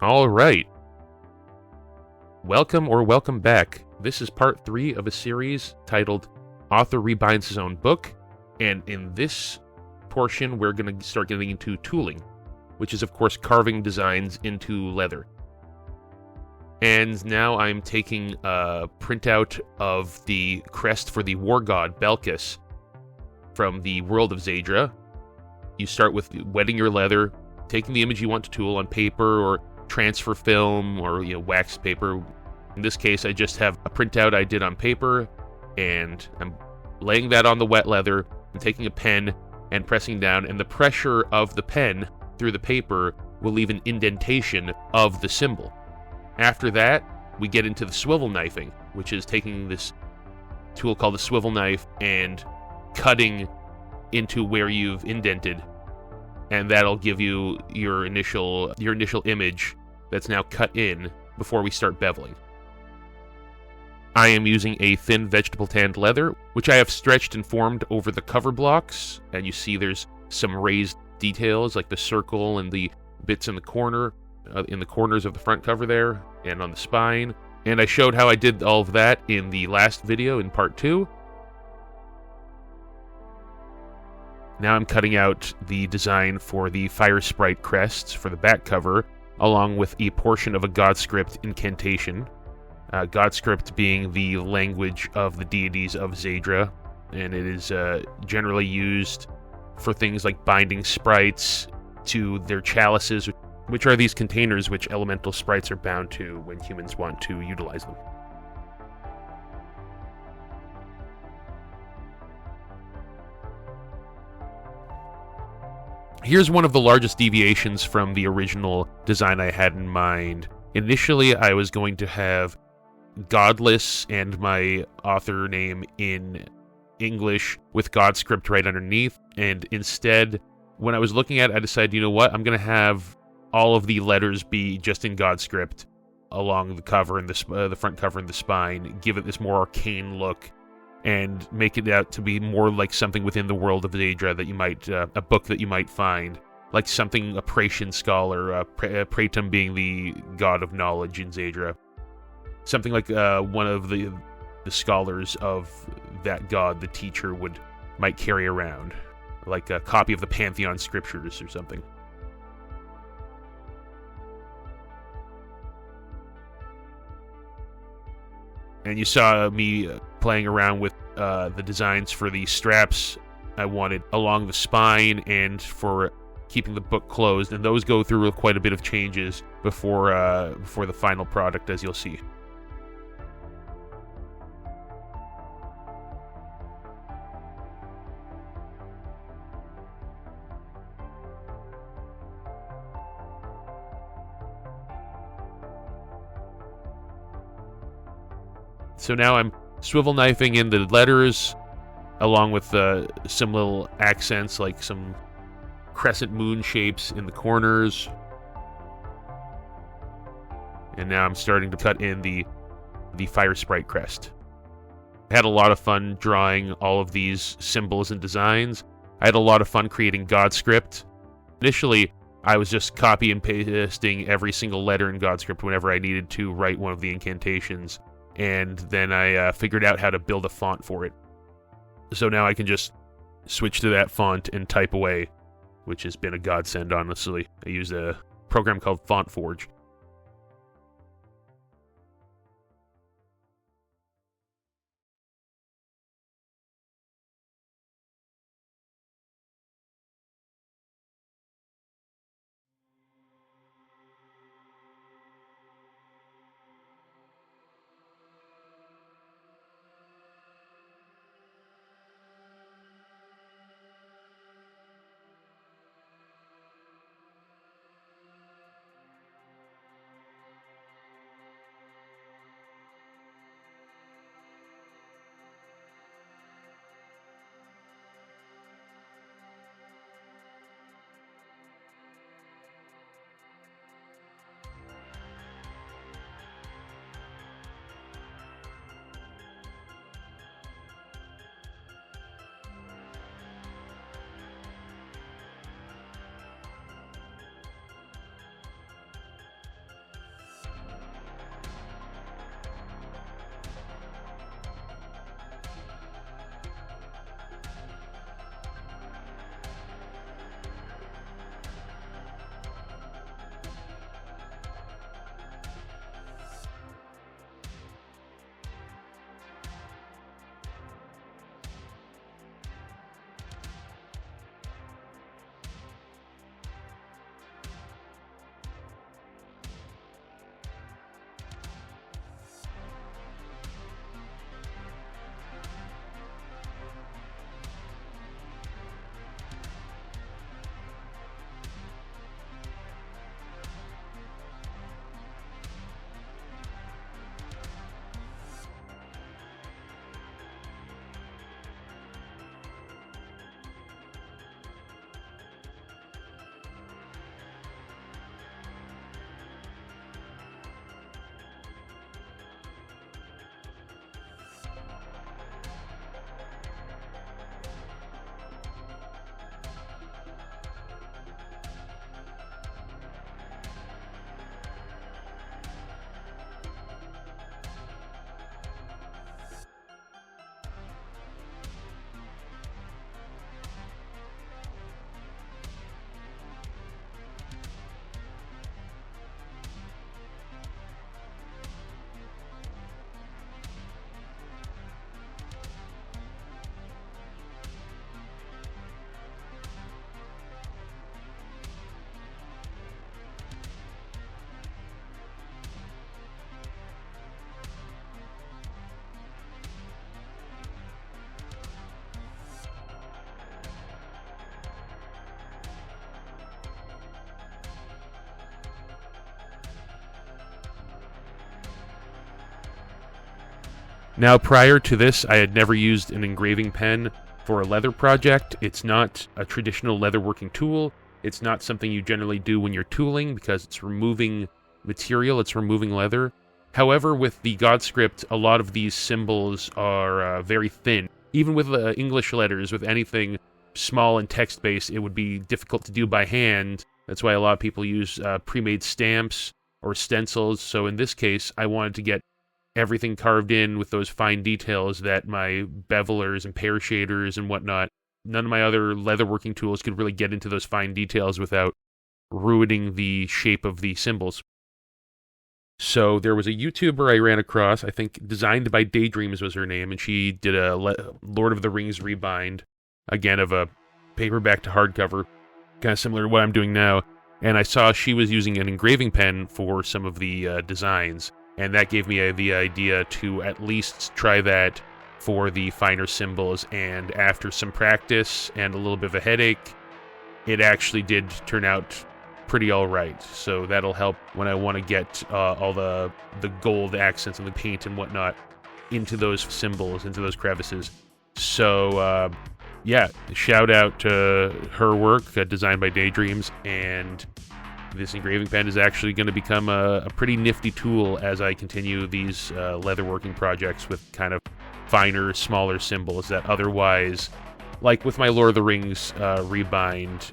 All right. Welcome back. This is part 3 of a series titled Author Rebinds His Own Book, and in this portion we're going to start getting into tooling, which is of course carving designs into leather. And now I'm taking a printout of the crest for the war god Belkis from the world of Xaidra. You start with wetting your leather, taking the image you want to tool on paper or transfer film or wax paper. In this case, I just have a printout I did on paper, and I'm laying that on the wet leather and taking a pen and pressing down, and the pressure of the pen through the paper will leave an indentation of the symbol. After that, we get into the swivel knifing, which is taking this tool called the swivel knife and cutting into where you've indented, and that'll give you your initial image that's now cut in before we start beveling. I am using a thin vegetable tanned leather, which I have stretched and formed over the cover blocks, and you see there's some raised details like the circle and the bits in the corners of the front cover there and on the spine. And I showed how I did all of that in the last video in part 2. Now I'm cutting out the design for the fire sprite crests for the back cover, along with a portion of a Godscript incantation. Godscript being the language of the deities of Xaidra, and it is generally used for things like binding sprites to their chalices, which are these containers which elemental sprites are bound to when humans want to utilize them. Here's one of the largest deviations from the original design I had in mind. Initially, I was going to have Godless and my author name in English with Godscript right underneath, and instead, when I was looking at it, I decided, you know what, I'm going to have all of the letters be just in Godscript along the cover and the front cover and the spine, give it this more arcane look, and make it out to be more like something within the world of Xaidra that you might, a book that you might find, like something a Praetian scholar, Praetum being the god of knowledge in Xaidra. Something like one of the scholars of that god, the teacher, might carry around, like a copy of the Pantheon scriptures or something. And you saw me playing around with the designs for the straps I wanted along the spine and for keeping the book closed, and those go through quite a bit of changes before the final product, as you'll see. So now I'm swivel knifing in the letters, along with some little accents, like some crescent moon shapes in the corners. And now I'm starting to cut in the fire sprite crest. I had a lot of fun drawing all of these symbols and designs. I had a lot of fun creating Godscript. Initially, I was just copy and pasting every single letter in Godscript whenever I needed to write one of the incantations. And then I figured out how to build a font for it. So now I can just switch to that font and type away, which has been a godsend, honestly. I use a program called FontForge. Now, prior to this, I had never used an engraving pen for a leather project. It's not a traditional leatherworking tool. It's not something you generally do when you're tooling because it's removing material, it's removing leather. However, with the God script, a lot of these symbols are very thin. Even with English letters, with anything small and text-based, it would be difficult to do by hand. That's why a lot of people use pre-made stamps or stencils. So in this case, I wanted to get everything carved in with those fine details that my bevelers and pear shaders and whatnot, none of my other leatherworking tools could really get into those fine details without ruining the shape of the symbols. So there was a YouTuber I ran across, I think Designed by Daydreams was her name, and she did a Lord of the Rings rebind, again of a paperback to hardcover, kind of similar to what I'm doing now, and I saw she was using an engraving pen for some of the designs, and that gave me the idea to at least try that for the finer symbols, and after some practice and a little bit of a headache, it actually did turn out pretty alright. So that'll help when I want to get all the gold accents and the paint and whatnot into those symbols, into those crevices. So yeah, shout out to her work, Designed by Daydreams, and this engraving pen is actually going to become a pretty nifty tool as I continue these leatherworking projects with kind of finer, smaller symbols that otherwise, like with my Lord of the Rings rebind,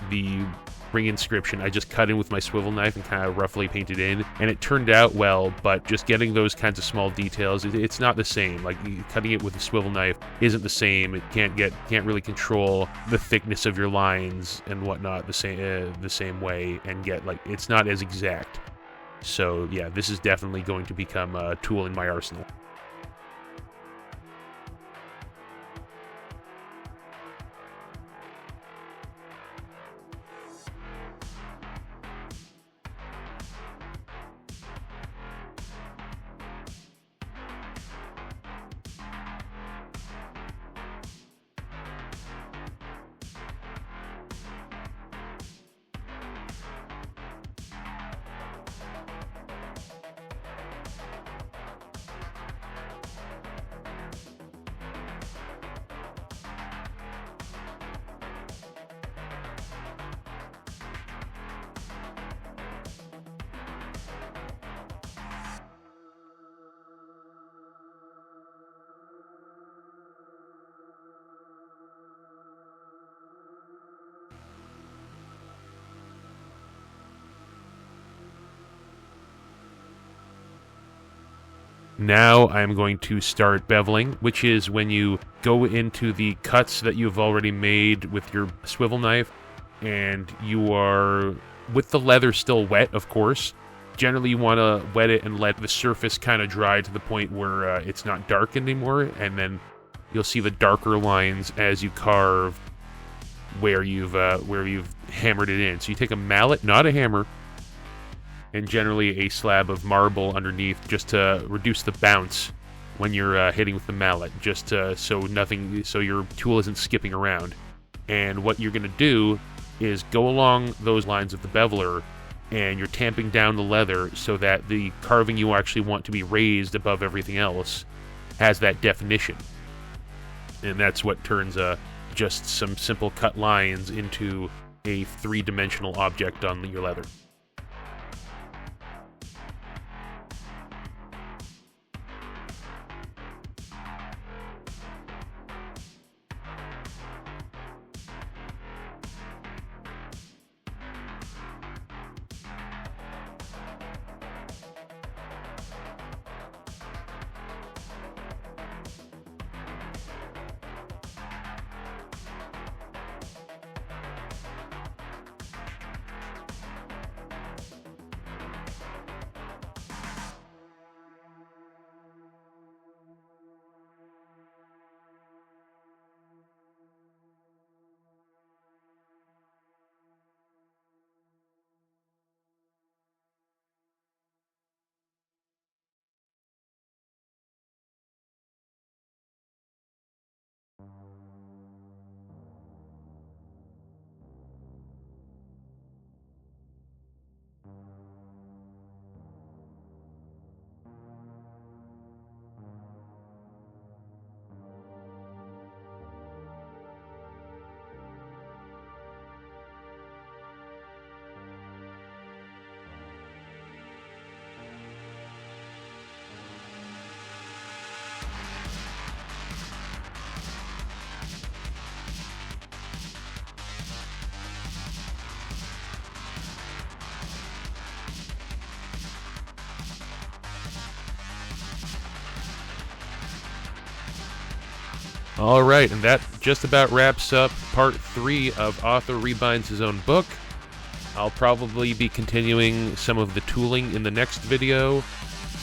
the ring inscription, I just cut in with my swivel knife and kind of roughly painted in, and it turned out well, but just getting those kinds of small details, it's not the same. Like, cutting it with a swivel knife isn't the same. It can't really control the thickness of your lines and whatnot the same way, and it's not as exact. So yeah, this is definitely going to become a tool in my arsenal. Now I'm going to start beveling, which is when you go into the cuts that you've already made with your swivel knife, and you are, with the leather still wet, of course. Generally you want to wet it and let the surface kind of dry to the point where it's not dark anymore, and then you'll see the darker lines as you carve where you've hammered it in. So you take a mallet, not a hammer, and generally a slab of marble underneath, just to reduce the bounce when you're hitting with the mallet, just so your tool isn't skipping around. And what you're going to do is go along those lines of the beveler, and you're tamping down the leather so that the carving you actually want to be raised above everything else has that definition. And that's what turns just some simple cut lines into a three-dimensional object on your leather. All right, and that just about wraps up part 3 of author ReBinds his own book. I'll probably be continuing some of the tooling in the next video,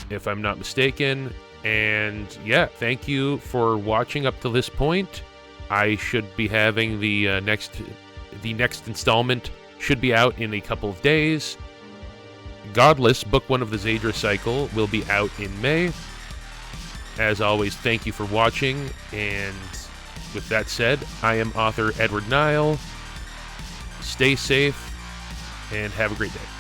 if I'm not mistaken. And yeah, thank you for watching up to this point. I should be having the next installment should be out in a couple of days. Godless, book 1 of the Xaidra Cycle, will be out in May. As always, thank you for watching, and with that said, I am author Edward Nile. Stay safe, and have a great day.